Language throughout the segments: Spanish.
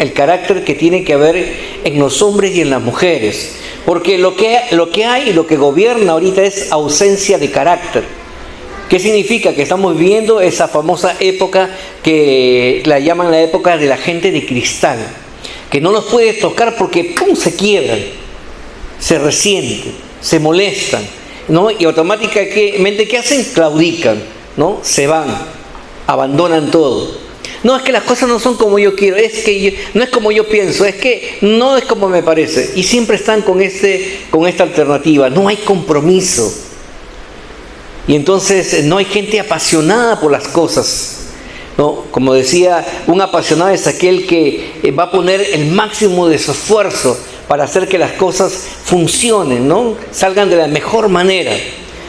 el carácter que tiene que haber en los hombres y en las mujeres. Porque lo que hay y lo que gobierna ahorita es ausencia de carácter. ¿Qué significa? Que estamos viviendo esa famosa época que la llaman la época de la gente de cristal, que no los puedes tocar porque ¡pum!, se quiebran, se resienten, se molestan, ¿no? Y automáticamente, ¿qué hacen? Claudican, ¿no? Se van, abandonan todo. No, es que las cosas no son como yo quiero, no es como yo pienso, es que no es como me parece. Y siempre están con esta alternativa, no hay compromiso. Y entonces no hay gente apasionada por las cosas, ¿no? Como decía, un apasionado es aquel que va a poner el máximo de su esfuerzo para hacer que las cosas funcionen, ¿no? Salgan de la mejor manera.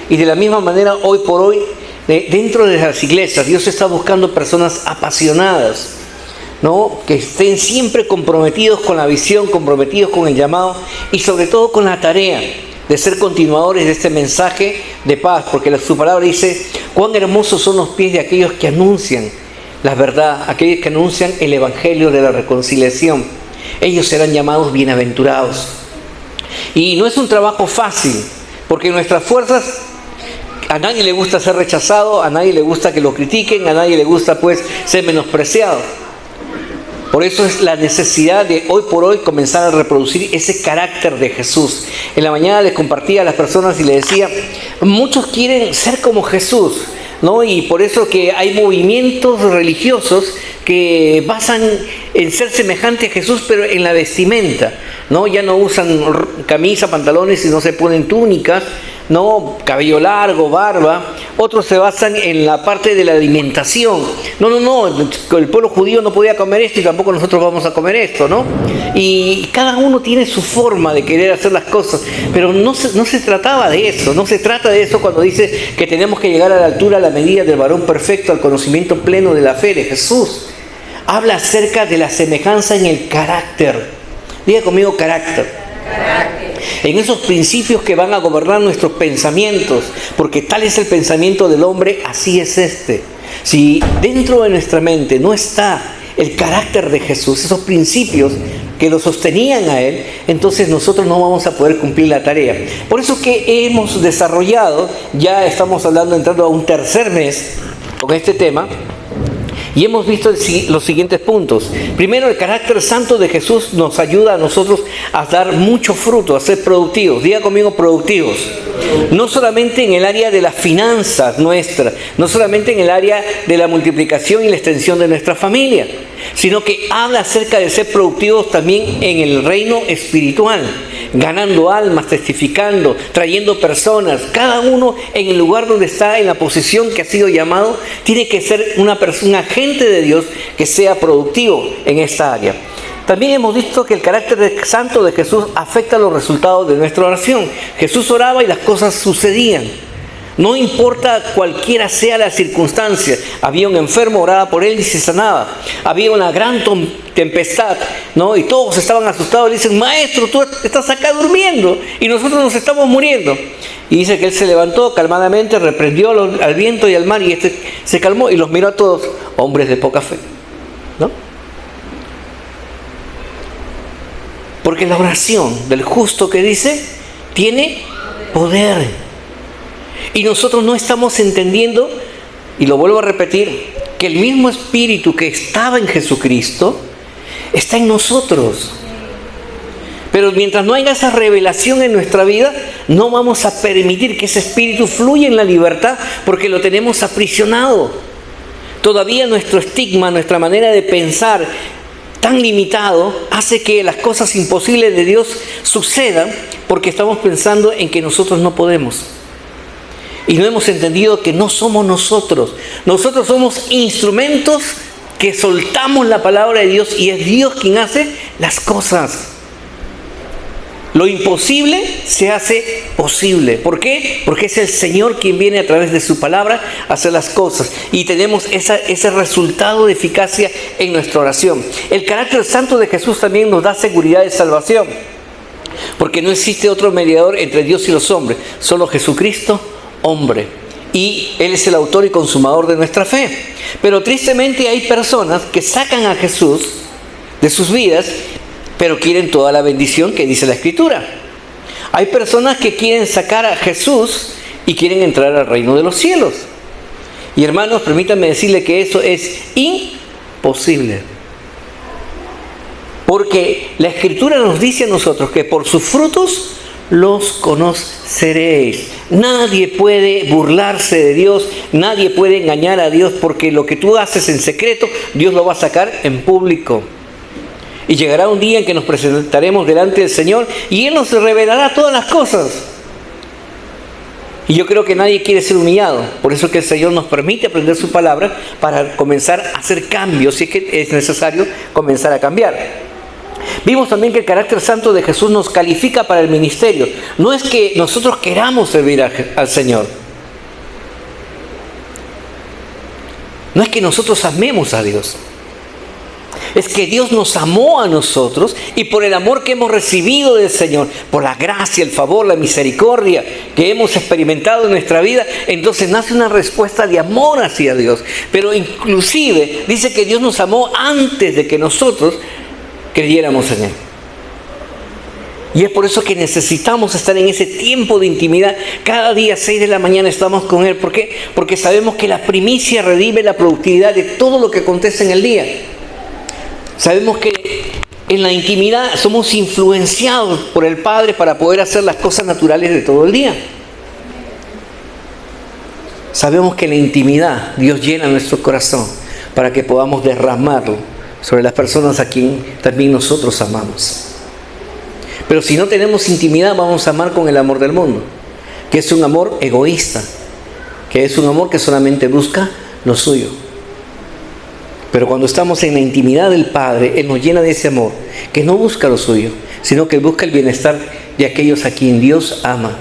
Y de la misma manera, hoy por hoy, dentro de las iglesias, Dios está buscando personas apasionadas, ¿no? Que estén siempre comprometidos con la visión, comprometidos con el llamado y sobre todo con la tarea de ser continuadores de este mensaje de paz, porque su palabra dice: cuán hermosos son los pies de aquellos que anuncian la verdad, aquellos que anuncian el evangelio de la reconciliación. Ellos serán llamados bienaventurados. Y no es un trabajo fácil, porque nuestras fuerzas, a nadie le gusta ser rechazado, a nadie le gusta que lo critiquen, a nadie le gusta pues ser menospreciado. Por eso es la necesidad de hoy por hoy comenzar a reproducir ese carácter de Jesús. En la mañana les compartía a las personas y les decía, muchos quieren ser como Jesús, ¿no? Y por eso que hay movimientos religiosos que basan en ser semejante a Jesús, pero en la vestimenta, ¿no? Ya no usan camisa, pantalones y no se ponen túnicas, ¿no? Cabello largo, barba. Otros se basan en la parte de la alimentación. No, el pueblo judío no podía comer esto y tampoco nosotros vamos a comer esto, ¿no? Y cada uno tiene su forma de querer hacer las cosas, pero no se trataba de eso, no se trata de eso cuando dice que tenemos que llegar a la altura, a la medida del varón perfecto, al conocimiento pleno de la fe de Jesús. Habla acerca de la semejanza en el carácter. Diga conmigo, carácter. En esos principios que van a gobernar nuestros pensamientos, porque tal es el pensamiento del hombre, así es este. Si dentro de nuestra mente no está el carácter de Jesús, esos principios que lo sostenían a Él, entonces nosotros no vamos a poder cumplir la tarea. Por eso que hemos desarrollado, ya estamos entrando a un tercer mes con este tema, y hemos visto los siguientes puntos. Primero, el carácter santo de Jesús nos ayuda a nosotros a dar mucho fruto, a ser productivos. Diga conmigo, productivos. No solamente en el área de las finanzas nuestras, no solamente en el área de la multiplicación y la extensión de nuestra familia, sino que habla acerca de ser productivos también en el reino espiritual, ganando almas, testificando, trayendo personas. Cada uno en el lugar donde está, en la posición que ha sido llamado, tiene que ser un agente de Dios que sea productivo en esta área. También hemos visto que el carácter santo de Jesús afecta los resultados de nuestra oración. Jesús oraba y las cosas sucedían. No importa cualquiera sea la circunstancia. Había un enfermo, oraba por él y se sanaba. Había una gran tempestad, ¿no? Y todos estaban asustados y dicen: maestro, tú estás acá durmiendo y nosotros nos estamos muriendo. Y dice que él se levantó calmadamente, reprendió al viento y al mar, y se calmó y los miró a todos, hombres de poca fe, ¿no? Porque la oración del justo, que dice, tiene poder. Y nosotros no estamos entendiendo, y lo vuelvo a repetir, que el mismo Espíritu que estaba en Jesucristo está en nosotros. Pero mientras no haya esa revelación en nuestra vida, no vamos a permitir que ese Espíritu fluya en la libertad, porque lo tenemos aprisionado. Todavía nuestro estigma, nuestra manera de pensar tan limitado, hace que las cosas imposibles de Dios sucedan, porque estamos pensando en que nosotros no podemos. Y no hemos entendido que no somos nosotros. Nosotros somos instrumentos que soltamos la palabra de Dios, y es Dios quien hace las cosas. Lo imposible se hace posible. ¿Por qué? Porque es el Señor quien viene a través de su palabra a hacer las cosas. Y tenemos ese resultado de eficacia en nuestra oración. El carácter santo de Jesús también nos da seguridad de salvación. Porque no existe otro mediador entre Dios y los hombres. Solo Jesucristo, hombre. Y Él es el autor y consumador de nuestra fe. Pero tristemente hay personas que sacan a Jesús de sus vidas, pero quieren toda la bendición que dice la Escritura. Hay personas que quieren sacar a Jesús y quieren entrar al reino de los cielos. Y hermanos, permítanme decirle que eso es imposible. Porque la Escritura nos dice a nosotros que por sus frutos los conoceréis. Nadie puede burlarse de Dios, nadie puede engañar a Dios, porque lo que tú haces en secreto, Dios lo va a sacar en público. Y llegará un día en que nos presentaremos delante del Señor y Él nos revelará todas las cosas. Y yo creo que nadie quiere ser humillado. Por eso es que el Señor nos permite aprender su palabra para comenzar a hacer cambios, si es que es necesario comenzar a cambiar. Vimos también que el carácter santo de Jesús nos califica para el ministerio. No es que nosotros queramos servir al Señor. No es que nosotros amemos a Dios. Es que Dios nos amó a nosotros y por el amor que hemos recibido del Señor, por la gracia, el favor, la misericordia que hemos experimentado en nuestra vida, entonces nace una respuesta de amor hacia Dios. Pero inclusive dice que Dios nos amó antes de que nosotros creyéramos en Él. Y es por eso que necesitamos estar en ese tiempo de intimidad. Cada día, 6 de la mañana, estamos con Él. ¿Por qué? Porque sabemos que la primicia redime la productividad de todo lo que acontece en el día. Sabemos que en la intimidad somos influenciados por el Padre para poder hacer las cosas naturales de todo el día. Sabemos que en la intimidad Dios llena nuestro corazón para que podamos derramarlo sobre las personas a quien también nosotros amamos. Pero si no tenemos intimidad, vamos a amar con el amor del mundo, que es un amor egoísta, que es un amor que solamente busca lo suyo. Pero cuando estamos en la intimidad del Padre, Él nos llena de ese amor, que no busca lo suyo, sino que busca el bienestar de aquellos a quien Dios ama.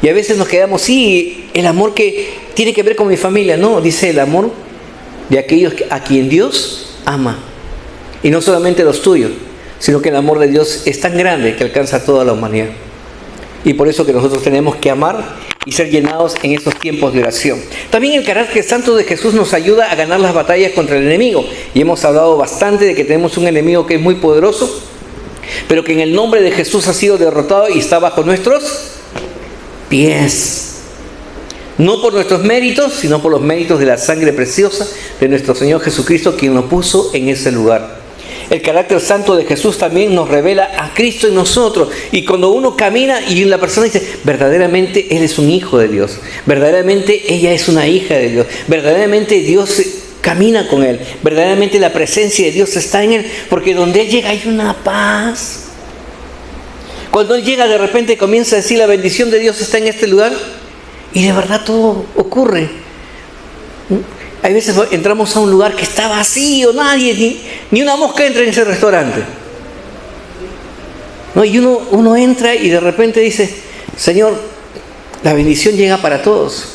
Y a veces nos quedamos, sí, el amor que tiene que ver con mi familia. No, dice el amor de aquellos a quien Dios ama. Y no solamente los tuyos, sino que el amor de Dios es tan grande que alcanza a toda la humanidad. Y por eso que nosotros tenemos que amar y ser llenados en estos tiempos de oración. También el carácter santo de Jesús nos ayuda a ganar las batallas contra el enemigo. Y hemos hablado bastante de que tenemos un enemigo que es muy poderoso, pero que en el nombre de Jesús ha sido derrotado y está bajo nuestros pies. No por nuestros méritos, sino por los méritos de la sangre preciosa de nuestro Señor Jesucristo, quien nos puso en ese lugar. El carácter santo de Jesús también nos revela a Cristo en nosotros. Y cuando uno camina y la persona dice, verdaderamente Él es un hijo de Dios, verdaderamente ella es una hija de Dios, verdaderamente Dios camina con él, verdaderamente la presencia de Dios está en él, porque donde Él llega hay una paz. Cuando Él llega, de repente comienza a decir, la bendición de Dios está en este lugar, y de verdad todo ocurre. Hay veces entramos a un lugar que está vacío, nadie, ni una mosca entra en ese restaurante. ¿No? Y uno entra y de repente dice, Señor, la bendición llega para todos.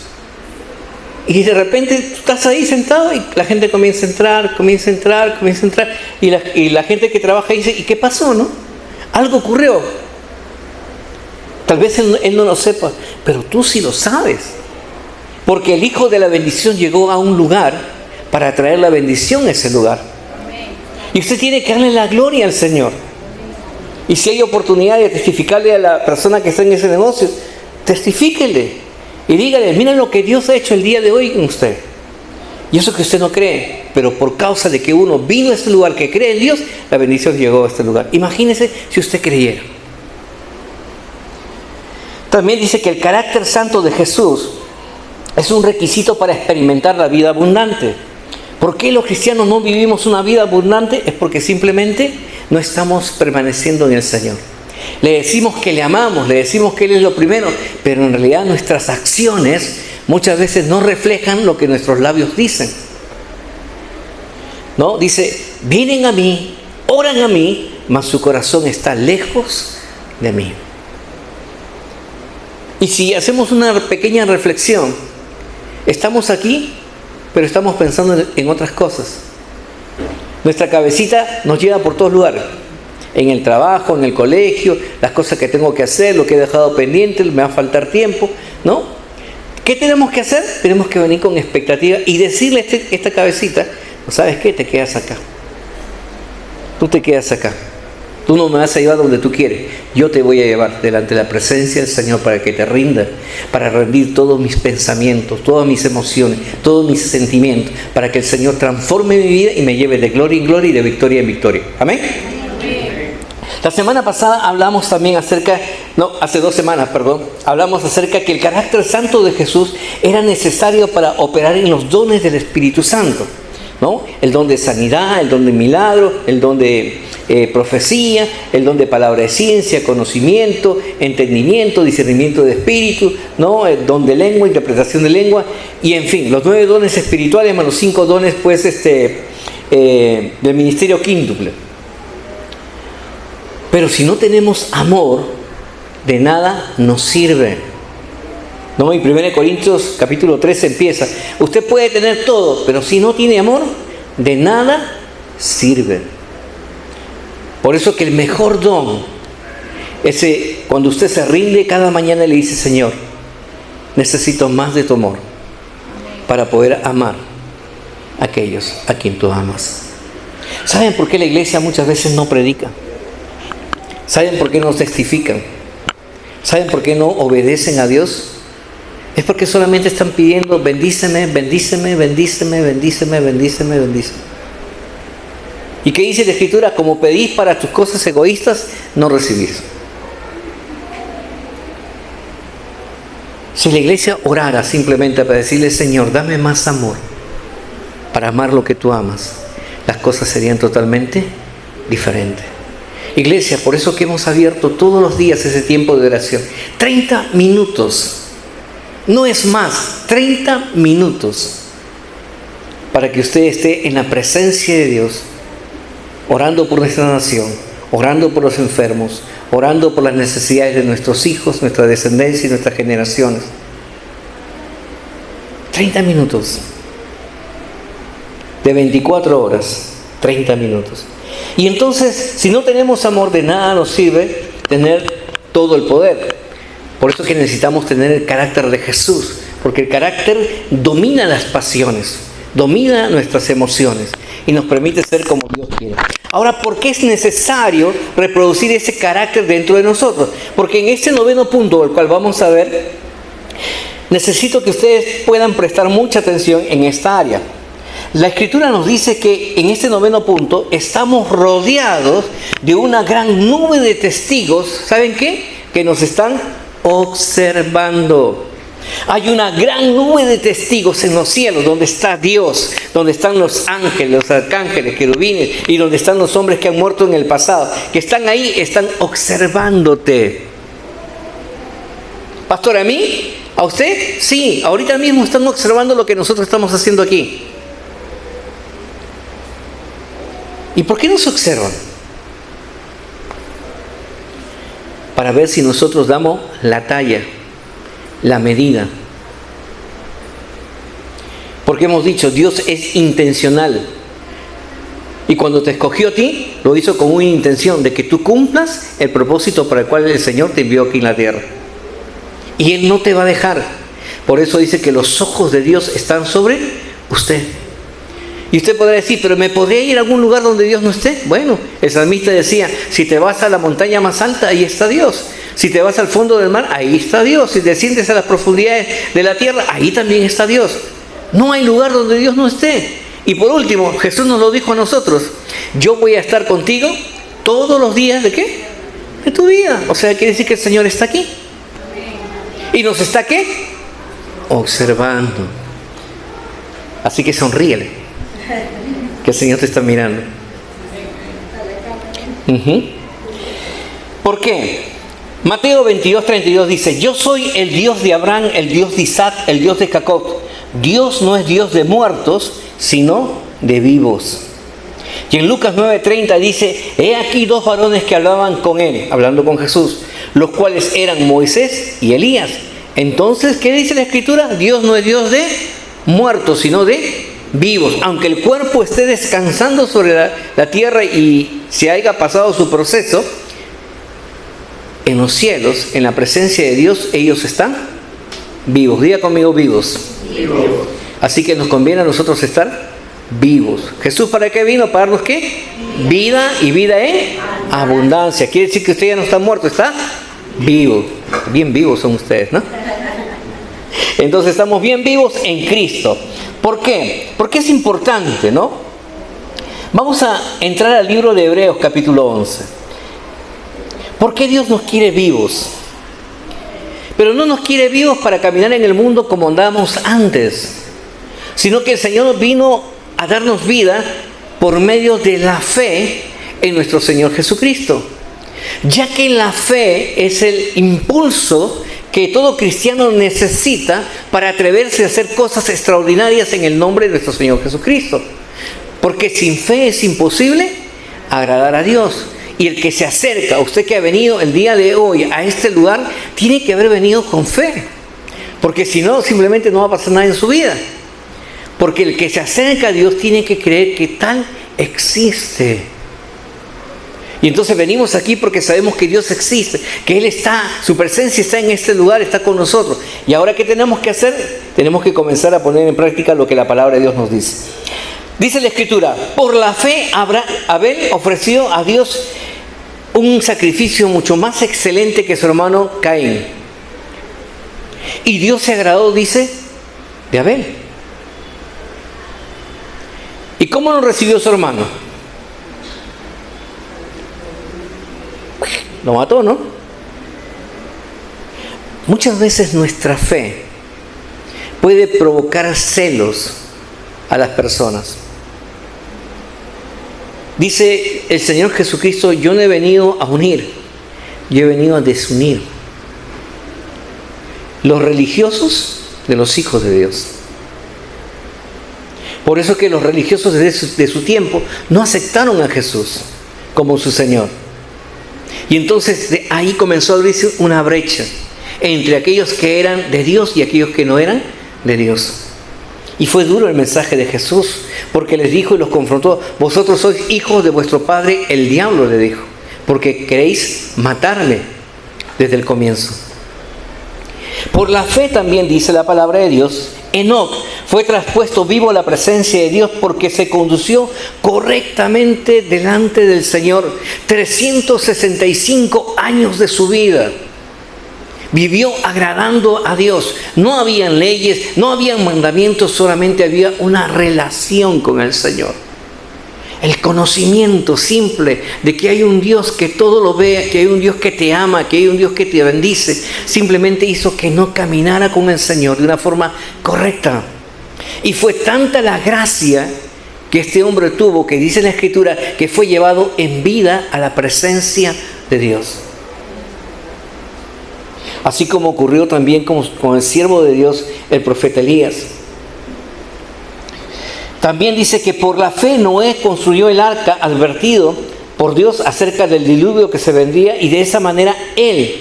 Y de repente estás ahí sentado y la gente comienza a entrar, y la gente que trabaja dice, ¿y qué pasó, no? Algo ocurrió. Tal vez él no lo sepa, pero tú sí lo sabes. Porque el Hijo de la bendición llegó a un lugar para traer la bendición a ese lugar. Y usted tiene que darle la gloria al Señor. Y si hay oportunidad de testificarle a la persona que está en ese negocio, testifíquele. Y dígale, miren lo que Dios ha hecho el día de hoy en usted. Y eso que usted no cree, pero por causa de que uno vino a este lugar que cree en Dios, la bendición llegó a este lugar. Imagínese si usted creyera. También dice que el carácter santo de Jesús es un requisito para experimentar la vida abundante. ¿Por qué los cristianos no vivimos una vida abundante? Es porque simplemente no estamos permaneciendo en el Señor. Le decimos que le amamos, le decimos que Él es lo primero, pero en realidad nuestras acciones muchas veces no reflejan lo que nuestros labios dicen. ¿No? Dice, vienen a mí, oran a mí, mas su corazón está lejos de mí. Y si hacemos una pequeña reflexión, estamos aquí, pero estamos pensando en otras cosas. Nuestra cabecita nos lleva por todos lugares. En el trabajo, en el colegio, las cosas que tengo que hacer, lo que he dejado pendiente, me va a faltar tiempo, ¿no? ¿Qué tenemos que hacer? Tenemos que venir con expectativa y decirle a esta cabecita, ¿no sabes qué? Te quedas acá. tú te quedas acá. Tú no me vas a llevar donde tú quieres. Yo te voy a llevar delante de la presencia del Señor para que te rinda, para rendir todos mis pensamientos, todas mis emociones, todos mis sentimientos, para que el Señor transforme mi vida y me lleve de gloria en gloria y de victoria en victoria. Amén. La semana pasada hablamos también hace 2 semanas, hablamos acerca que el carácter santo de Jesús era necesario para operar en los dones del Espíritu Santo, ¿no? El don de sanidad, el don de milagro, el don de profecía, el don de palabra de ciencia, conocimiento, entendimiento, discernimiento de espíritu, ¿no? El don de lengua, interpretación de lengua, y en fin, los 9 dones espirituales más los 5 dones pues del ministerio quíntuple. Pero si no tenemos amor, de nada nos sirve. ¿No? Y 1 Corintios capítulo 13 empieza: usted puede tener todo, pero si no tiene amor, de nada sirve. Por eso que el mejor don, cuando usted se rinde cada mañana y le dice: Señor, necesito más de tu amor para poder amar a aquellos a quien tú amas. ¿Saben por qué la iglesia muchas veces no predica? ¿Saben por qué no testifican? ¿Saben por qué no obedecen a Dios? Es porque solamente están pidiendo: bendíceme, bendíceme, bendíceme, bendíceme, bendíceme, bendíceme. ¿Y qué dice la Escritura? Como pedís para tus cosas egoístas, no recibís. Si la iglesia orara simplemente para decirle: Señor, dame más amor para amar lo que tú amas, las cosas serían totalmente diferentes. Iglesia, por eso que hemos abierto todos los días ese tiempo de oración. 30 minutos. No es más, 30 minutos para que usted esté en la presencia de Dios, orando por nuestra nación, orando por los enfermos, orando por las necesidades de nuestros hijos, nuestra descendencia y nuestras generaciones. 30 minutos. De 24 horas, 30 minutos. Y entonces, si no tenemos amor, de nada nos sirve tener todo el poder. Por eso es que necesitamos tener el carácter de Jesús, porque el carácter domina las pasiones, domina nuestras emociones y nos permite ser como Dios quiere. Ahora, ¿por qué es necesario reproducir ese carácter dentro de nosotros? Porque en este 9º punto, el cual vamos a ver, necesito que ustedes puedan prestar mucha atención en esta área. La Escritura nos dice que en este 9º punto estamos rodeados de una gran nube de testigos. ¿Saben qué? Que nos están observando. Hay una gran nube de testigos en los cielos, donde está Dios, donde están los ángeles, los arcángeles, querubines, y donde están los hombres que han muerto en el pasado, que están ahí, están observándote. Pastor, ¿a mí? ¿A usted? Sí, ahorita mismo están observando lo que nosotros estamos haciendo aquí. ¿Y por qué nos observan? Para ver si nosotros damos la talla, la medida. Porque hemos dicho, Dios es intencional. Y cuando te escogió a ti, lo hizo con una intención de que tú cumplas el propósito para el cual el Señor te envió aquí en la tierra. Y Él no te va a dejar. Por eso dice que los ojos de Dios están sobre usted. Y usted podrá decir, pero ¿me podría ir a algún lugar donde Dios no esté? Bueno, el salmista decía, si te vas a la montaña más alta, ahí está Dios. Si te vas al fondo del mar, ahí está Dios. Si desciendes a las profundidades de la tierra, ahí también está Dios. No hay lugar donde Dios no esté. Y por último, Jesús nos lo dijo a nosotros, yo voy a estar contigo todos los días, ¿de qué? De tu vida. O sea, quiere decir que el Señor está aquí. ¿Y nos está qué? Observando. Así que sonríele, que el Señor te está mirando. ¿Por qué? Mateo 22:32 dice, yo soy el Dios de Abraham, el Dios de Isaac, el Dios de Jacob. Dios no es Dios de muertos, sino de vivos. Y en Lucas 9:30 dice, he aquí 2 varones que hablaban con él, hablando con Jesús, los cuales eran Moisés y Elías. Entonces, ¿qué dice la Escritura? Dios no es Dios de muertos, sino de vivos. Aunque el cuerpo esté descansando sobre la tierra y se haya pasado su proceso, en los cielos, en la presencia de Dios, ellos están vivos. Diga conmigo, vivos. Vivos. Así que nos conviene a nosotros estar vivos. ¿Jesús para qué vino? ¿Para darnos qué? Vida, y vida en abundancia. Quiere decir que usted ya no está muerto, está vivo. Bien vivos son ustedes, ¿no? Entonces estamos bien vivos en Cristo. ¿Por qué? Porque es importante, ¿no? Vamos a entrar al libro de Hebreos capítulo 11. ¿Por qué Dios nos quiere vivos? Pero no nos quiere vivos para caminar en el mundo como andábamos antes, sino que el Señor vino a darnos vida por medio de la fe en nuestro Señor Jesucristo. Ya que la fe es el impulso que todo cristiano necesita para atreverse a hacer cosas extraordinarias en el nombre de nuestro Señor Jesucristo. Porque sin fe es imposible agradar a Dios. Y el que se acerca, usted que ha venido el día de hoy a este lugar, tiene que haber venido con fe. Porque si no, simplemente no va a pasar nada en su vida. Porque el que se acerca a Dios tiene que creer que tal existe. Y entonces venimos aquí porque sabemos que Dios existe, que Él está, su presencia está en este lugar, está con nosotros. Y ahora, ¿qué tenemos que hacer? Tenemos que comenzar a poner en práctica lo que la palabra de Dios nos dice. Dice la Escritura, por la fe Abel ofreció a Dios un sacrificio mucho más excelente que su hermano Caín. Y Dios se agradó, dice, de Abel. ¿Y cómo lo recibió su hermano? Lo mató, ¿no? Muchas veces nuestra fe puede provocar celos a las personas. Dice el Señor Jesucristo, yo no he venido a unir, yo he venido a desunir los religiosos de los hijos de Dios. Por eso que los religiosos de su tiempo no aceptaron a Jesús como su Señor. Y entonces de ahí comenzó a abrirse una brecha entre aquellos que eran de Dios y aquellos que no eran de Dios. Y fue duro el mensaje de Jesús, porque les dijo y los confrontó, vosotros sois hijos de vuestro padre el diablo, le dijo, porque queréis matarme desde el comienzo. Por la fe también dice la palabra de Dios, Enoc fue traspuesto vivo a la presencia de Dios porque se condució correctamente delante del Señor 365 años de su vida. Vivió agradando a Dios. No habían leyes, no habían mandamientos, solamente había una relación con el Señor. El conocimiento simple de que hay un Dios que todo lo ve, que hay un Dios que te ama, que hay un Dios que te bendice, simplemente hizo que no caminara con el Señor de una forma correcta. Y fue tanta la gracia que este hombre tuvo, que dice la Escritura, que fue llevado en vida a la presencia de Dios. Así como ocurrió también con el siervo de Dios, el profeta Elías. También dice que por la fe Noé construyó el arca advertido por Dios acerca del diluvio que se vendría, y de esa manera él,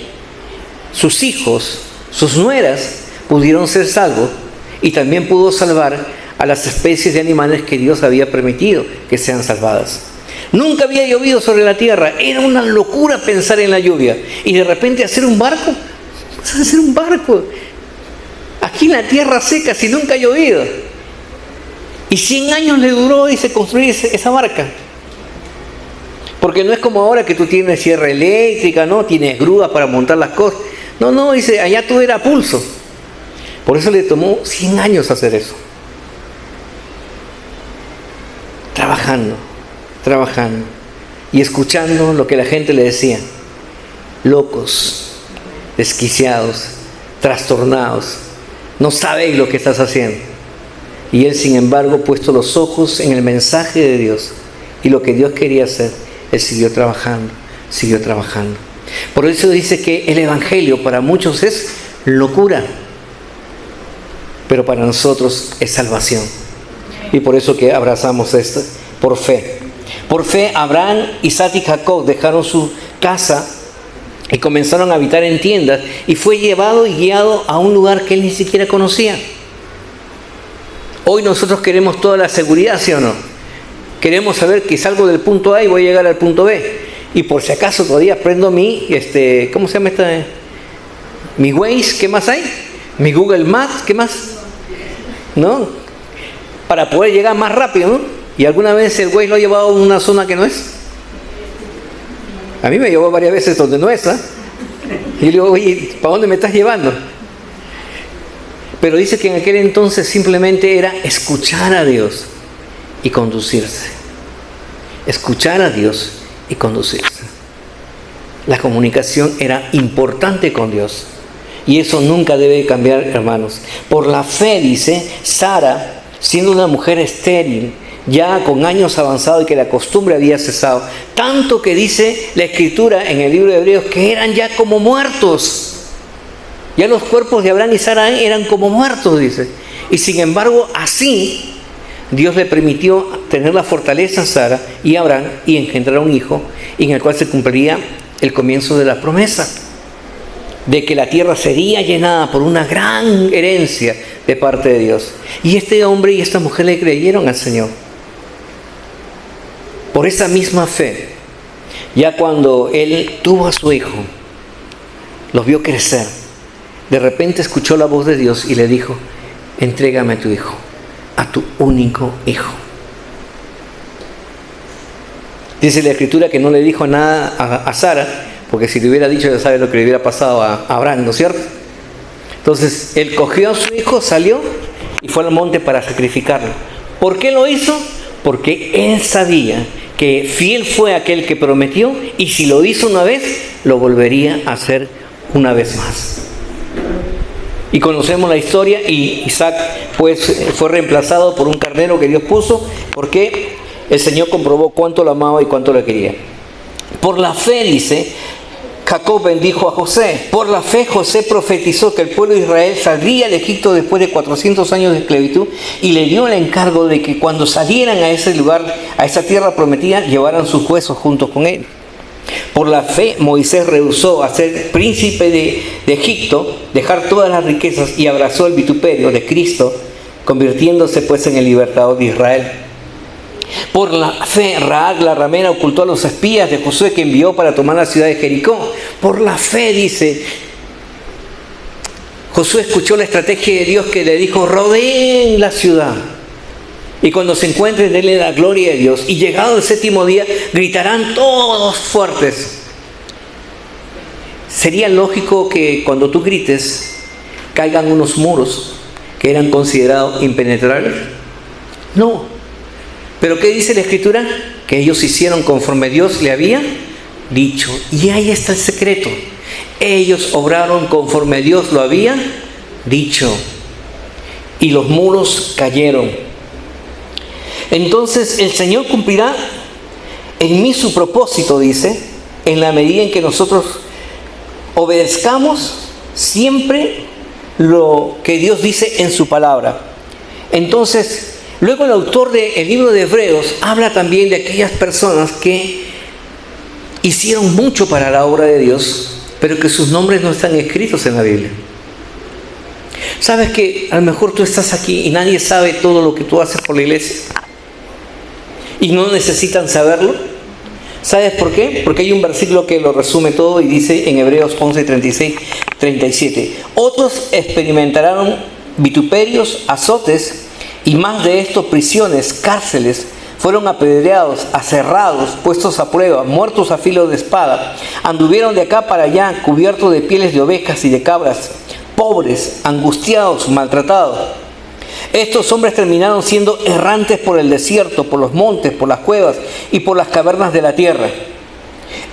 sus hijos, sus nueras pudieron ser salvos, y también pudo salvar a las especies de animales que Dios había permitido que sean salvadas. Nunca había llovido sobre la tierra, era una locura pensar en la lluvia, y de repente hacer un barco. ¿Vas a hacer un barco aquí en la tierra seca si nunca ha llovido? Y 100 años le duró, dice, construir esa barca. Porque no es como ahora que tú tienes sierra eléctrica, ¿no? Tienes grúas para montar las cosas. No, dice, allá todo era a pulso. Por eso le tomó 100 años hacer eso. Trabajando. Y escuchando lo que la gente le decía. Locos, desquiciados, trastornados, no sabéis lo que estás haciendo. Y él, sin embargo, puesto los ojos en el mensaje de Dios y lo que Dios quería hacer, él siguió trabajando. Por eso dice que el Evangelio para muchos es locura, pero para nosotros es salvación. Y por eso que abrazamos esto, por fe. Por fe, Abraham, Isaac y Jacob dejaron su casa y comenzaron a habitar en tiendas, y fue llevado y guiado a un lugar que él ni siquiera conocía. Hoy nosotros queremos toda la seguridad, ¿sí o no? Queremos saber que salgo del punto A y voy a llegar al punto B. Y por si acaso todavía prendo mi, ¿cómo se llama esta? Mi Waze, ¿qué más hay? Mi Google Maps, ¿qué más? ¿No? para poder llegar más rápido, ¿no? Y alguna vez el güey lo ha llevado a una zona que no es. A mí me llevó varias veces donde no es, ¿eh? Y le digo, oye, ¿para dónde me estás llevando? Pero dice que en aquel entonces simplemente era escuchar a Dios y conducirse. Escuchar a Dios y conducirse. La comunicación era importante con Dios. Y eso nunca debe cambiar, hermanos. Por la fe, dice, Sara, siendo una mujer estéril, ya con años avanzados y que la costumbre había cesado, tanto que dice la Escritura en el libro de Hebreos que eran ya como muertos. Ya los cuerpos de Abraham y Sara eran como muertos, dice. Y sin embargo, así Dios le permitió tener la fortaleza a Sara y a Abraham y engendrar un hijo en el cual se cumpliría el comienzo de la promesa de que la tierra sería llenada por una gran herencia de parte de Dios. Y este hombre y esta mujer le creyeron al Señor. Por esa misma fe, ya cuando él tuvo a su hijo, los vio crecer, de repente escuchó la voz de Dios y le dijo, entrégame a tu hijo, a tu único hijo. Dice la Escritura que no le dijo nada a Sara, porque si le hubiera dicho ya sabe lo que le hubiera pasado a Abraham, ¿no es cierto? Entonces él cogió a su hijo, salió y fue al monte para sacrificarlo. ¿Por qué lo hizo? Porque él sabía que fiel fue aquel que prometió y si lo hizo una vez, lo volvería a hacer una vez más. Y conocemos la historia y Isaac pues fue reemplazado por un carnero que Dios puso porque el Señor comprobó cuánto lo amaba y cuánto le quería. Por la fe, dice, Jacob bendijo a José. Por la fe José profetizó que el pueblo de Israel saldría de Egipto después de 400 años de esclavitud y le dio el encargo de que cuando salieran a ese lugar, a esa tierra prometida, llevaran sus huesos juntos con él. Por la fe Moisés rehusó a ser príncipe de Egipto, dejar todas las riquezas y abrazó el vituperio de Cristo, convirtiéndose pues en el libertador de Israel. Por la fe, Rahab la ramera ocultó a los espías de Josué que envió para tomar la ciudad de Jericó. Por la fe, dice, Josué escuchó la estrategia de Dios que le dijo, rodeen la ciudad. Y cuando se encuentren, denle la gloria de Dios. Y llegado el séptimo día, gritarán todos fuertes. Sería lógico que cuando tú grites, caigan unos muros que eran considerados impenetrables. No. ¿Pero qué dice la Escritura? Que ellos hicieron conforme Dios le había dicho. Y ahí está el secreto. Ellos obraron conforme Dios lo había dicho. Y los muros cayeron. Entonces el Señor cumplirá en mí su propósito, dice, en la medida en que nosotros obedezcamos siempre lo que Dios dice en su palabra. Entonces, luego el autor del libro de Hebreos habla también de aquellas personas que hicieron mucho para la obra de Dios, pero que sus nombres no están escritos en la Biblia. ¿Sabes que a lo mejor tú estás aquí y nadie sabe todo lo que tú haces por la iglesia? Y no necesitan saberlo. ¿Sabes por qué? Porque hay un versículo que lo resume todo y dice en Hebreos 11, 36, 37. Otros experimentaron vituperios, azotes, y más de estos prisiones, cárceles, fueron apedreados, aserrados, puestos a prueba, muertos a filo de espada. Anduvieron de acá para allá, cubiertos de pieles de ovejas y de cabras, pobres, angustiados, maltratados. Estos hombres terminaron siendo errantes por el desierto, por los montes, por las cuevas y por las cavernas de la tierra.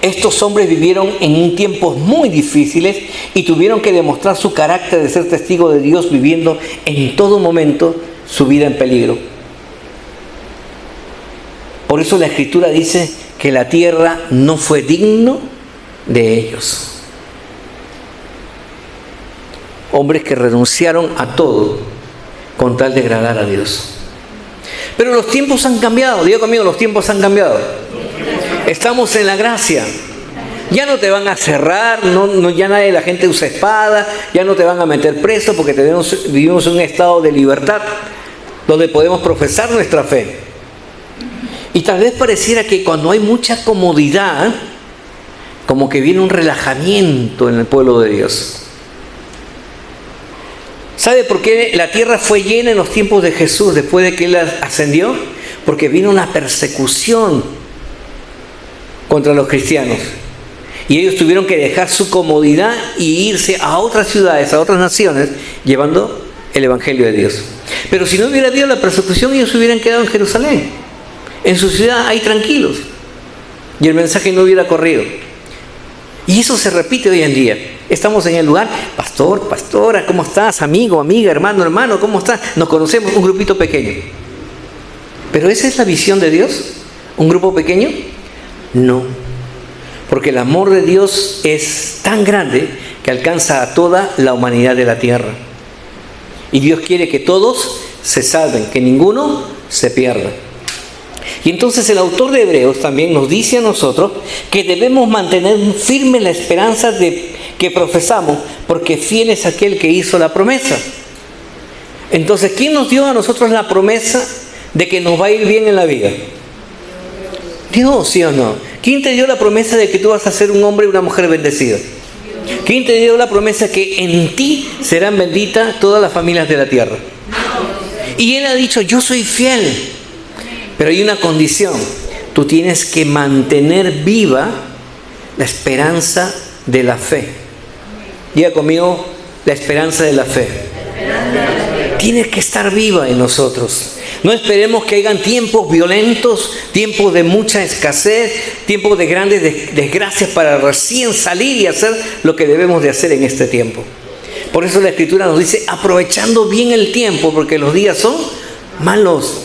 Estos hombres vivieron en tiempos muy difíciles y tuvieron que demostrar su carácter de ser testigo de Dios, viviendo en todo momento su vida en peligro. Por eso la Escritura dice que la tierra no fue digno de ellos. Hombres que renunciaron a todo con tal de agradar a Dios. Pero los tiempos han cambiado. Diga conmigo, los tiempos han cambiado. Estamos en la gracia. Ya no te van a cerrar, ya nadie, la gente usa espada, ya no te van a meter preso porque vivimos en un estado de libertad donde podemos profesar nuestra fe. Y tal vez pareciera que cuando hay mucha comodidad, como que viene un relajamiento en el pueblo de Dios. ¿Sabe por qué la tierra fue llena en los tiempos de Jesús después de que Él ascendió? Porque vino una persecución contra los cristianos. Y ellos tuvieron que dejar su comodidad y irse a otras ciudades, a otras naciones, llevando el Evangelio de Dios. Pero si no hubiera habido la persecución, ellos se hubieran quedado en Jerusalén, en su ciudad ahí tranquilos, y el mensaje no hubiera corrido. Y eso se repite hoy en día. Estamos en el lugar, pastor, pastora, ¿cómo estás? Amigo, amiga, hermano, hermano, ¿cómo estás? Nos conocemos, un grupito pequeño. ¿Pero esa es la visión de Dios? ¿Un grupo pequeño? No. Porque el amor de Dios es tan grande que alcanza a toda la humanidad de la tierra. Y Dios quiere que todos se salven, que ninguno se pierda. Y entonces el autor de Hebreos también nos dice a nosotros que debemos mantener firme la esperanza que profesamos, porque fiel es aquel que hizo la promesa. Entonces, ¿quién nos dio a nosotros la promesa de que nos va a ir bien en la vida? Dios, ¿sí o no? ¿Quién te dio la promesa de que tú vas a ser un hombre y una mujer bendecida? ¿Quién te dio la promesa que en ti serán benditas todas las familias de la tierra? Y Él ha dicho, yo soy fiel. Pero hay una condición. Tú tienes que mantener viva la esperanza de la fe. Diga conmigo, la esperanza de la fe. Tiene que estar viva en nosotros. No esperemos que hayan tiempos violentos, tiempos de mucha escasez, tiempos de grandes desgracias para recién salir y hacer lo que debemos de hacer en este tiempo. Por eso la Escritura nos dice, aprovechando bien el tiempo, porque los días son malos.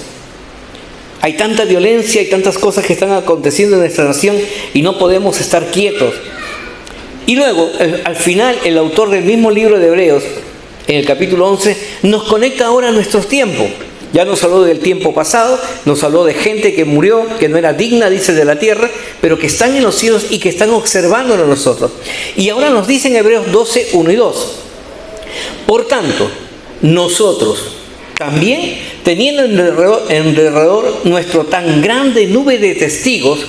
Hay tanta violencia, hay tantas cosas que están aconteciendo en nuestra nación y no podemos estar quietos. Y luego, al final, el autor del mismo libro de Hebreos, en el capítulo 11, nos conecta ahora a nuestros tiempos. Ya nos habló del tiempo pasado, nos habló de gente que murió, que no era digna, dice, de la tierra, pero que están en los cielos y que están observándonos a nosotros. Y ahora nos dice en Hebreos 12, 1 y 2. Por tanto, nosotros también, teniendo en derredor nuestro tan grande nube de testigos,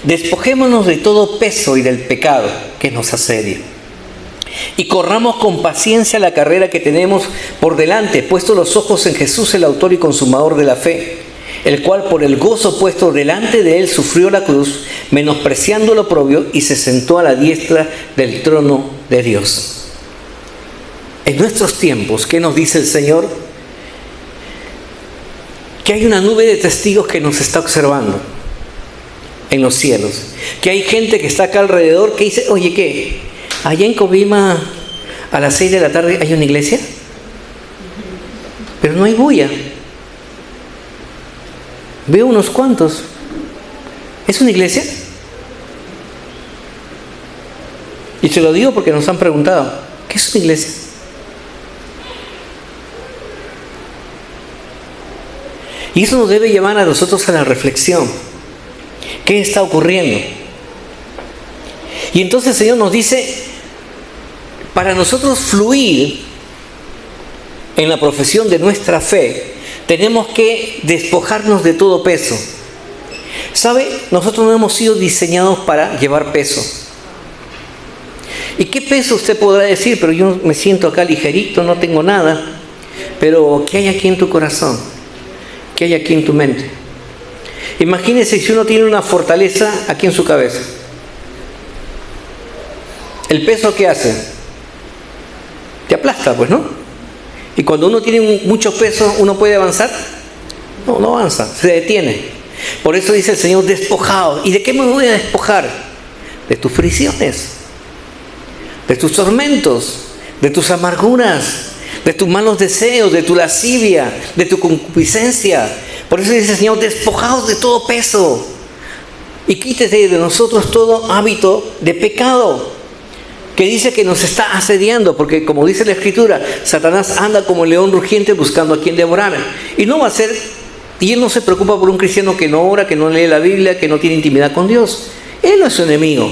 despojémonos de todo peso y del pecado que nos asedia. Y corramos con paciencia la carrera que tenemos por delante, puestos los ojos en Jesús, el autor y consumador de la fe, el cual por el gozo puesto delante de él sufrió la cruz, menospreciando lo oprobio, y se sentó a la diestra del trono de Dios. En nuestros tiempos, ¿qué nos dice el Señor? Que hay una nube de testigos que nos está observando en los cielos. Que hay gente que está acá alrededor que dice, oye, ¿qué? Allá en Cobima a las 6 de la tarde hay una iglesia, pero no hay bulla. Veo unos cuantos. ¿Es una iglesia? Y se lo digo porque nos han preguntado, ¿qué es una iglesia? Y eso nos debe llevar a nosotros a la reflexión. ¿Qué está ocurriendo? Y entonces el Señor nos dice, para nosotros fluir en la profesión de nuestra fe, tenemos que despojarnos de todo peso. ¿Sabe? Nosotros no hemos sido diseñados para llevar peso. ¿Y qué peso usted podrá decir? Pero yo me siento acá ligerito, no tengo nada. Pero ¿qué hay aquí en tu corazón? ¿Qué hay aquí en tu mente? Imagínese si uno tiene una fortaleza aquí en su cabeza. ¿El peso qué hace? Te aplasta, pues, ¿no? Y cuando uno tiene mucho peso, ¿uno puede avanzar? No, no avanza, se detiene. Por eso dice el Señor, despojaos. ¿Y de qué me voy a despojar? De tus fricciones, de tus tormentos, de tus amarguras, de tus malos deseos, de tu lascivia, de tu concupiscencia. Por eso dice el Señor, despojaos de todo peso y quítese de nosotros todo hábito de pecado que dice que nos está asediando, porque como dice la Escritura, Satanás anda como león rugiente buscando a quien devorar. Y no va a ser, y él no se preocupa por un cristiano que no ora, que no lee la Biblia, que no tiene intimidad con Dios. Él no es su enemigo.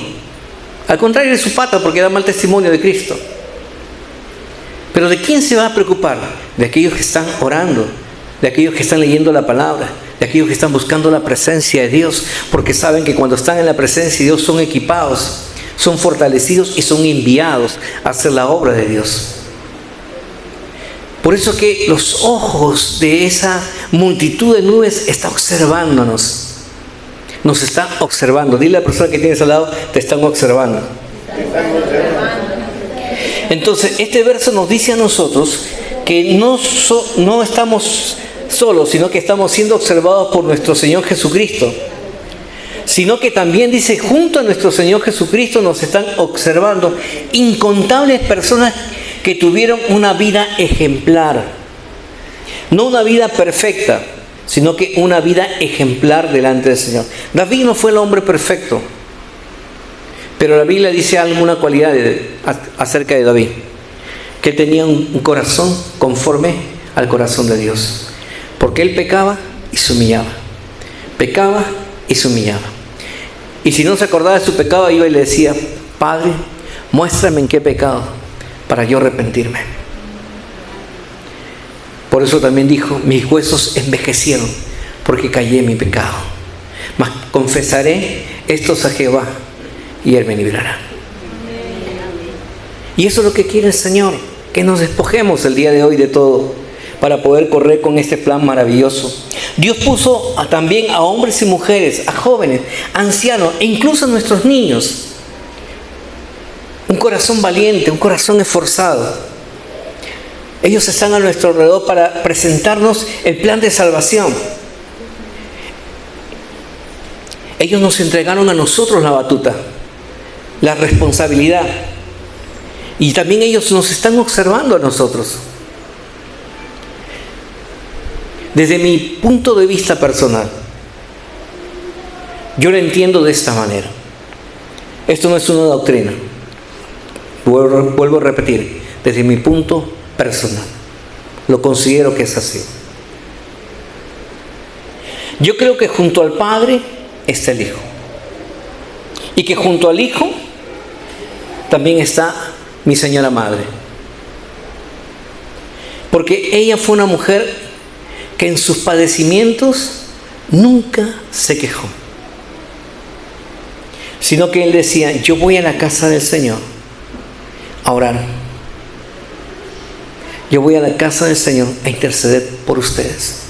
Al contrario, es su pata porque da mal testimonio de Cristo. Pero ¿de quién se va a preocupar? De aquellos que están orando, de aquellos que están leyendo la palabra, de aquellos que están buscando la presencia de Dios, porque saben que cuando están en la presencia de Dios son equipados, son fortalecidos y son enviados a hacer la obra de Dios. Por eso que los ojos de esa multitud de nubes están observándonos. Nos está observando. Dile a la persona que tienes al lado, te están observando. Entonces, este verso nos dice a nosotros que no estamos solos, sino que estamos siendo observados por nuestro Señor Jesucristo. Sino que también dice, junto a nuestro Señor Jesucristo nos están observando incontables personas que tuvieron una vida ejemplar. No una vida perfecta, sino que una vida ejemplar delante del Señor. David no fue el hombre perfecto, pero la Biblia dice alguna cualidad acerca de David, que tenía un corazón conforme al corazón de Dios, porque él pecaba y se humillaba, pecaba y se humillaba. Y si no se acordaba de su pecado, iba y le decía, Padre, muéstrame en qué pecado, para yo arrepentirme. Por eso también dijo, mis huesos envejecieron, porque callé en mi pecado. Mas confesaré estos a Jehová, y Él me librará. Y eso es lo que quiere el Señor, que nos despojemos el día de hoy de todo, para poder correr con este plan maravilloso. Dios puso también a hombres y mujeres, a jóvenes, ancianos, e incluso a nuestros niños, un corazón valiente, un corazón esforzado. Ellos están a nuestro alrededor para presentarnos el plan de salvación. Ellos nos entregaron a nosotros la batuta, la responsabilidad. Y también ellos nos están observando a nosotros. Desde mi punto de vista personal, yo lo entiendo de esta manera. Esto no es una doctrina. Vuelvo a repetir, desde mi punto personal, lo considero que es así. Yo creo que junto al Padre está el Hijo, y que junto al Hijo también está mi señora madre, porque ella fue una mujer que en sus padecimientos nunca se quejó, sino que él decía, yo voy a la casa del Señor a orar. Yo voy a la casa del Señor a interceder por ustedes.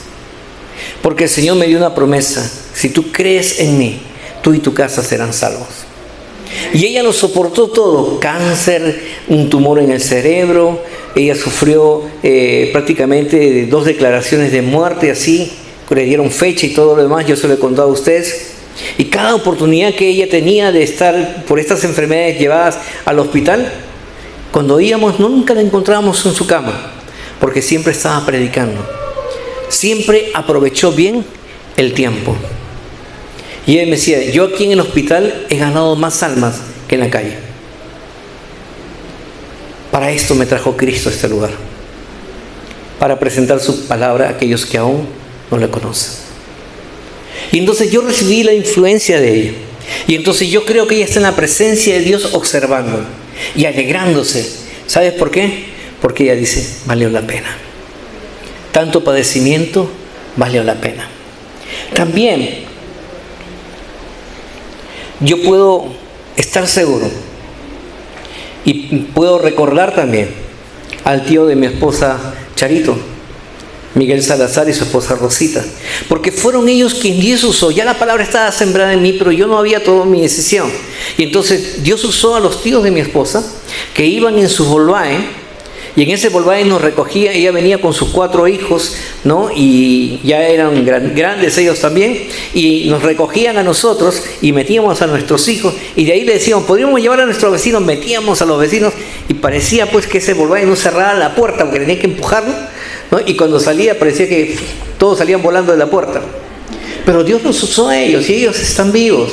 Porque el Señor me dio una promesa, si tú crees en mí, tú y tu casa serán salvos. Y ella lo soportó todo, cáncer, un tumor en el cerebro, ella sufrió prácticamente 2 declaraciones de muerte, así, le dieron fecha y todo lo demás, yo se lo he contado a ustedes. Y cada oportunidad que ella tenía de estar por estas enfermedades llevadas al hospital, cuando íbamos nunca la encontrábamos en su cama, porque siempre estaba predicando. Siempre aprovechó bien el tiempo. Y él me decía, yo aquí en el hospital he ganado más almas que en la calle. Para esto me trajo Cristo a este lugar, para presentar su palabra a aquellos que aún no le conocen. Y entonces yo recibí la influencia de ella. Y entonces yo creo que ella está en la presencia de Dios observando y alegrándose. ¿Sabes por qué? Porque ella dice, valió la pena. Tanto padecimiento valió la pena. También yo puedo estar seguro y puedo recordar también al tío de mi esposa Charito, Miguel Salazar, y su esposa Rosita, porque fueron ellos quien Dios usó. Ya la palabra estaba sembrada en mí, pero yo no había tomado mi decisión. Y entonces Dios usó a los tíos de mi esposa que iban en su Volkswagen, y en ese Volkswagen nos recogía. Ella venía con sus 4 hijos, ¿no? Y ya eran grandes ellos también, y nos recogían a nosotros y metíamos a nuestros hijos, y de ahí le decíamos, podríamos llevar a nuestros vecinos, metíamos a los vecinos, y parecía pues que ese Volkswagen no cerraba la puerta porque tenía que empujarlo, ¿no? Y cuando salía parecía que todos salían volando de la puerta. Pero Dios los usó a ellos, y ellos están vivos,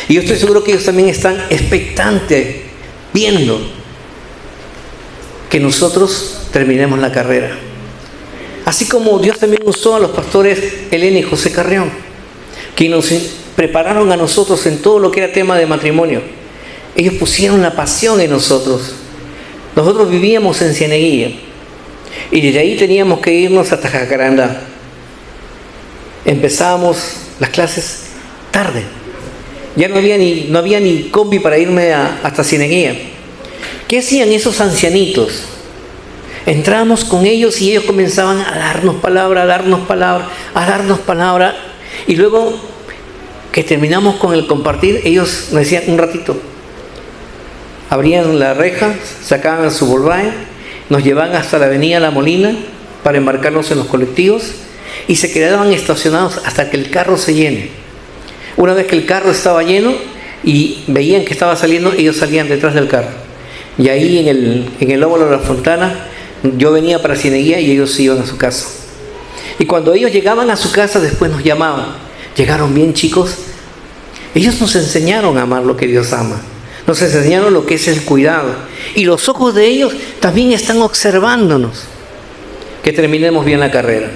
y yo estoy seguro que ellos también están expectantes, viendo que nosotros terminemos la carrera. Así como Dios también usó a los pastores Elena y José Carrión, que nos prepararon a nosotros en todo lo que era tema de matrimonio. Ellos pusieron la pasión en nosotros. Nosotros vivíamos en Cieneguilla, y desde ahí teníamos que irnos hasta Jacarandá. Empezábamos las clases tarde. Ya no había ni combi para irme hasta Cieneguilla. ¿Qué hacían esos ancianitos? Entramos con ellos y ellos comenzaban a darnos palabra, a darnos palabra, a darnos palabra. Y luego que terminamos con el compartir, ellos me decían un ratito. Abrían la reja, sacaban su Volkswagen, nos llevaban hasta la avenida La Molina para embarcarnos en los colectivos y se quedaban estacionados hasta que el carro se llene. Una vez que el carro estaba lleno y veían que estaba saliendo, ellos salían detrás del carro. Y ahí en el óvalo de la Fontana, yo venía para Cieneguía y ellos iban a su casa. Y cuando ellos llegaban a su casa, después nos llamaban. Llegaron bien, chicos. Ellos nos enseñaron a amar lo que Dios ama. Nos enseñaron lo que es el cuidado. Y los ojos de ellos también están observándonos. Que terminemos bien la carrera.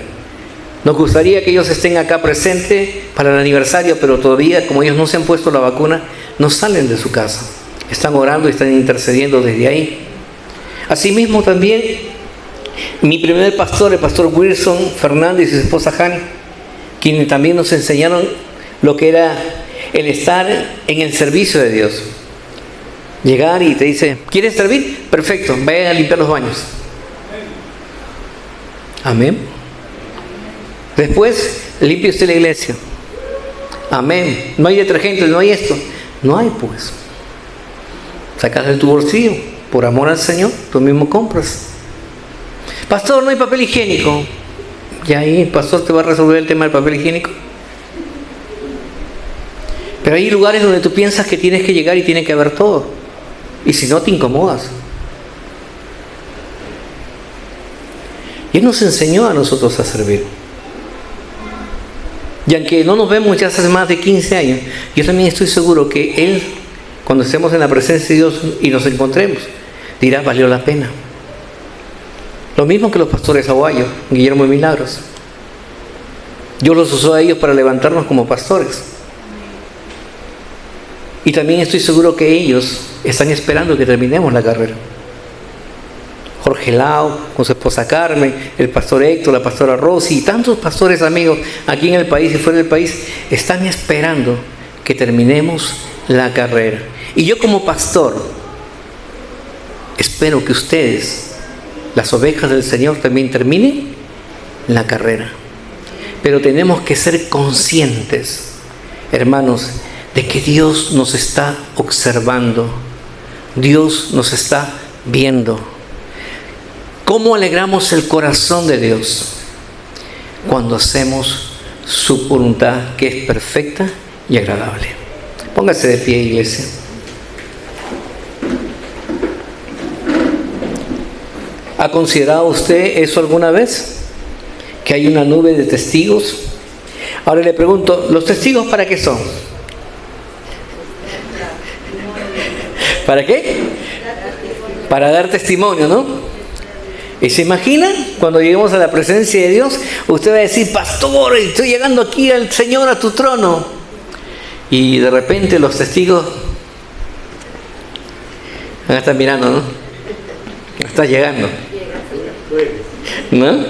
Nos gustaría que ellos estén acá presentes para el aniversario, pero todavía, como ellos no se han puesto la vacuna, no salen de su casa. Están orando y están intercediendo desde ahí. Asimismo también, mi primer pastor, el pastor Wilson Fernández y su esposa Jani, quienes también nos enseñaron lo que era el estar en el servicio de Dios. Llegar y te dice, ¿quieres servir? Perfecto, vaya a limpiar los baños. Amén. Después, limpie usted la iglesia. Amén. No hay detergente, no hay esto. No hay, pues. Sacas de tu bolsillo, por amor al Señor, tú mismo compras. Pastor, no hay papel higiénico. Y ahí el pastor te va a resolver el tema del papel higiénico. Pero hay lugares donde tú piensas que tienes que llegar y tiene que haber todo. Y si no, te incomodas. Y Él nos enseñó a nosotros a servir. Y aunque no nos vemos ya hace más de 15 años, yo también estoy seguro que Él, cuando estemos en la presencia de Dios y nos encontremos, dirá, valió la pena. Lo mismo que los pastores aguayos, Guillermo y Milagros. Dios los usó a ellos para levantarnos como pastores. Y también estoy seguro que ellos están esperando que terminemos la carrera. Jorge Lao, con su esposa Carmen, el pastor Héctor, la pastora Rosy y tantos pastores amigos aquí en el país y fuera del país están esperando que terminemos la carrera. Y yo como pastor espero que ustedes, las ovejas del Señor, también terminen la carrera. Pero tenemos que ser conscientes, hermanos, de que Dios nos está observando. Dios nos está viendo. ¿Cómo alegramos el corazón de Dios? Cuando hacemos su voluntad, que es perfecta y agradable. Póngase de pie, iglesia. ¿Ha considerado usted eso alguna vez? Que hay una nube de testigos. Ahora le pregunto, ¿los testigos para qué son? ¿Para qué? Para dar testimonio, ¿no? Y se imagina, cuando lleguemos a la presencia de Dios, usted va a decir, pastor, estoy llegando aquí al Señor, a tu trono. Y de repente los testigos van a estar mirando, ¿no? Estás llegando. ¿No?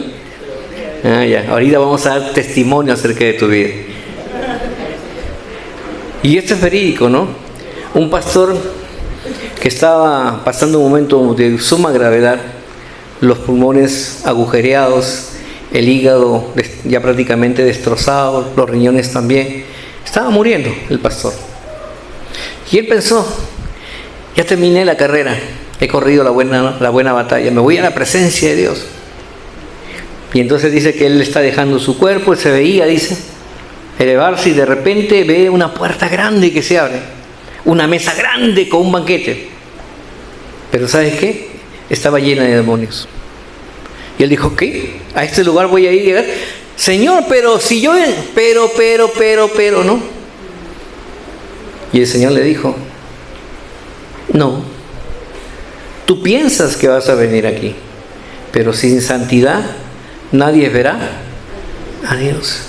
Ah, ya. Ahorita vamos a dar testimonio acerca de tu vida. Y esto es verídico, ¿no? Un pastor que estaba pasando un momento de suma gravedad, los pulmones agujereados, el hígado ya prácticamente destrozado, los riñones también. Estaba muriendo el pastor. Y él pensó, ya terminé la carrera, he corrido la buena batalla, me voy a la presencia de Dios. Y entonces dice que él está dejando su cuerpo, él se veía, dice, elevarse y de repente ve una puerta grande que se abre, una mesa grande con un banquete. Pero ¿sabes qué? Estaba llena de demonios. Y él dijo, ¿qué? ¿A este lugar voy a ir y llegar? Señor, pero si yo... Pero, ¿no? Y el Señor le dijo, no. Tú piensas que vas a venir aquí, pero sin santidad nadie verá a Dios.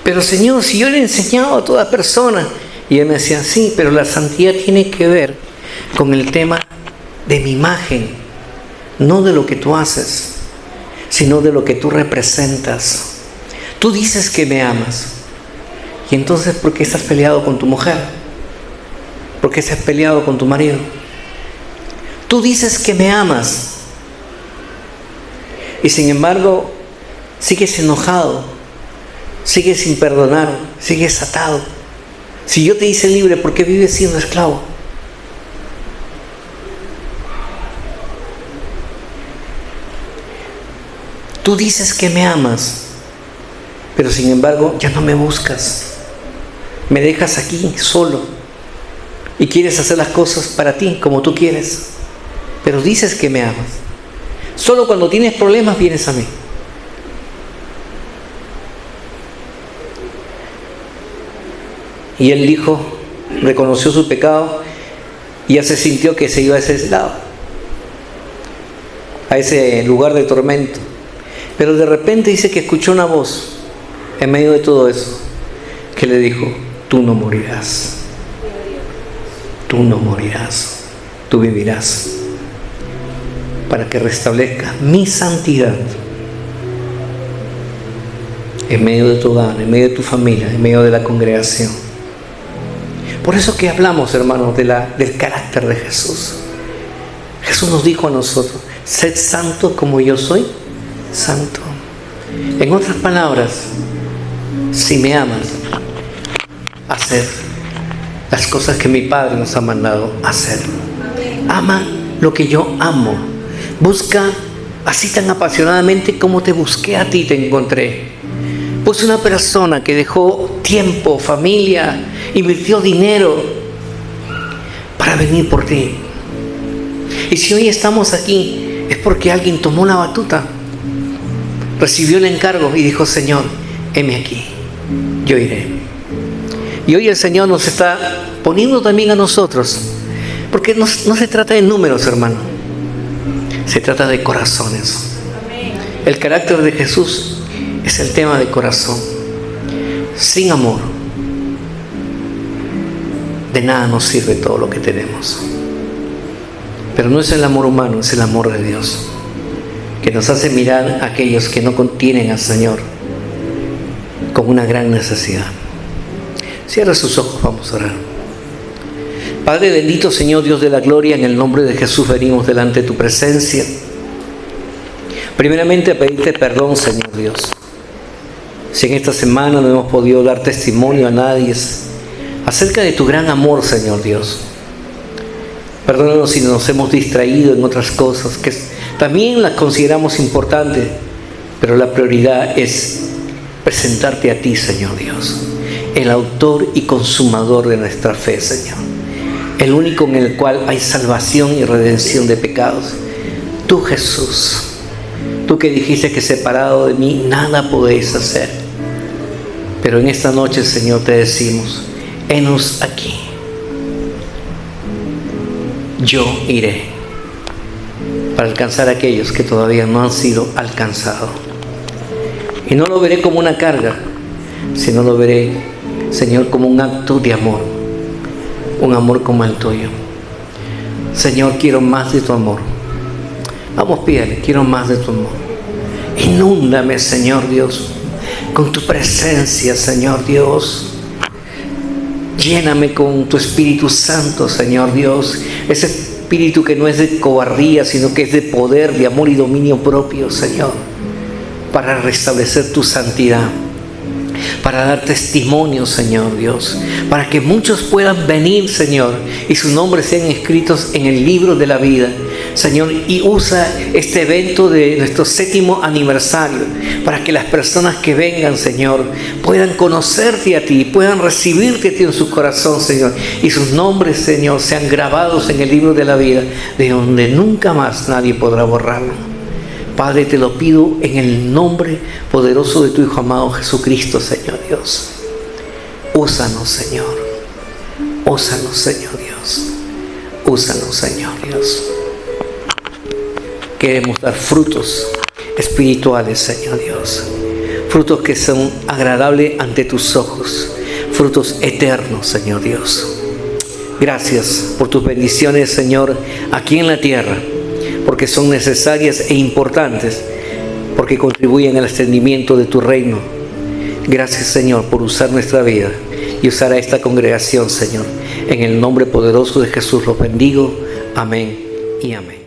Pero Señor, si yo le he enseñado a toda persona. Y él me decía, sí, pero la santidad tiene que ver con el tema de mi imagen, no de lo que tú haces, sino de lo que tú representas. Tú dices que me amas, y entonces ¿por qué estás peleado con tu mujer? ¿Por qué estás peleado con tu marido? Tú dices que me amas, Y sin embargo, sigues enojado, sigues sin perdonar, sigues atado. Si yo te hice libre, ¿por qué vives siendo esclavo? Tú dices que me amas, pero sin embargo ya no me buscas. Me dejas aquí solo y quieres hacer las cosas para ti como tú quieres, pero dices que me amas. Solo cuando tienes problemas vienes a mí. Y él dijo, reconoció su pecado y ya se sintió que se iba a ese lado, a ese lugar de tormento. Pero de repente dice que escuchó una voz en medio de todo eso que le dijo, tú no morirás, tú no morirás, tú vivirás, para que restablezca mi santidad en medio de tu hogar, en medio de tu familia, en medio de la congregación. Por eso que hablamos, hermanos, del carácter de Jesús. Jesús nos dijo a nosotros, sed santos como yo soy santo. En otras palabras, si me amas, hacer las cosas que mi Padre nos ha mandado hacer. Ama lo que yo amo. Busca así tan apasionadamente como te busqué a ti, te encontré. Pues una persona que dejó tiempo, familia, invirtió dinero para venir por ti. Y si hoy estamos aquí, es porque alguien tomó la batuta, recibió el encargo y dijo, Señor, heme aquí, yo iré. Y hoy el Señor nos está poniendo también a nosotros, porque no se trata de números, hermano, se trata de corazones. El carácter de Jesús es el tema de corazón. Sin amor, de nada nos sirve todo lo que tenemos. Pero no es el amor humano, es el amor de Dios, que nos hace mirar a aquellos que no contienen al Señor con una gran necesidad. Cierra sus ojos, vamos a orar. Padre bendito, Señor Dios de la gloria, en el nombre de Jesús venimos delante de tu presencia. Primeramente a pedirte perdón, Señor Dios. Si en esta semana no hemos podido dar testimonio a nadie acerca de tu gran amor, Señor Dios. Perdónanos si nos hemos distraído en otras cosas que también las consideramos importantes, pero la prioridad es presentarte a ti, Señor Dios, el autor y consumador de nuestra fe, Señor, el único en el cual hay salvación y redención de pecados. Tú, Jesús, tú que dijiste que separado de mí nada podéis hacer, pero en esta noche, Señor, te decimos, henos aquí. Yo iré para alcanzar a aquellos que todavía no han sido alcanzados. Y no lo veré como una carga, sino lo veré, Señor, como un acto de amor, un amor como el tuyo. Señor, quiero más de tu amor. Vamos, pídale, quiero más de tu amor. Inúndame, Señor Dios, con tu presencia, Señor Dios. Lléname con tu Espíritu Santo, Señor Dios. Ese Espíritu que no es de cobardía, sino que es de poder, de amor y dominio propio, Señor, para restablecer tu santidad, para dar testimonio, Señor Dios, para que muchos puedan venir, Señor, y sus nombres sean escritos en el libro de la vida, Señor. Y usa este evento de nuestro 7º aniversario para que las personas que vengan, Señor, puedan conocerte a ti, puedan recibirte a ti en su corazón, Señor, y sus nombres, Señor, sean grabados en el libro de la vida, de donde nunca más nadie podrá borrarlo. Padre, te lo pido en el nombre poderoso de tu Hijo amado Jesucristo, Señor Dios. Úsanos, Señor. Úsanos, Señor Dios. Úsanos, Señor Dios. Queremos dar frutos espirituales, Señor Dios. Frutos que son agradables ante tus ojos. Frutos eternos, Señor Dios. Gracias por tus bendiciones, Señor, aquí en la tierra, porque son necesarias e importantes, porque contribuyen al extendimiento de tu reino. Gracias, Señor, por usar nuestra vida y usar a esta congregación, Señor. En el nombre poderoso de Jesús los bendigo. Amén y amén.